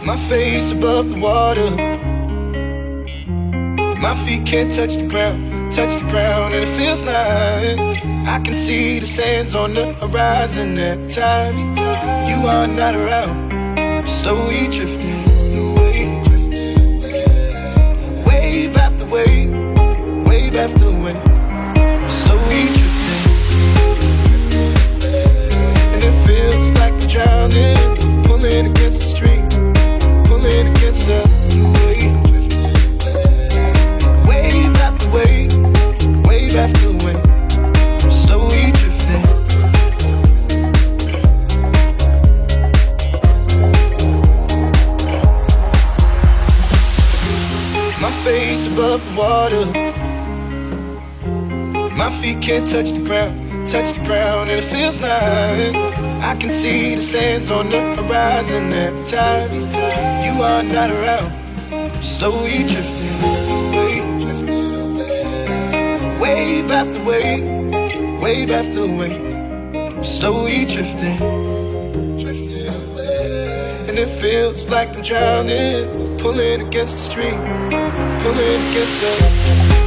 My face above the water. My feet can't touch the ground, and it feels like I can see the sands on the horizon every time you are not around. I'm slowly drifting away, wave after wave, wave after wave. I'm slowly drifting, and it feels like I'm drowning, pulling against the stream, pulling against the wave. Wave after wave, wave after wave, I'm slowly drifting. My face above the water. My feet can't touch the ground, and it feels like I can see the sands on the horizon every time you are not around. I'm slowly drifting away. Wave after wave, wave after wave, I'm slowly drifting, drifting away. And it feels like I'm drowning, pulling against the stream, pulling against the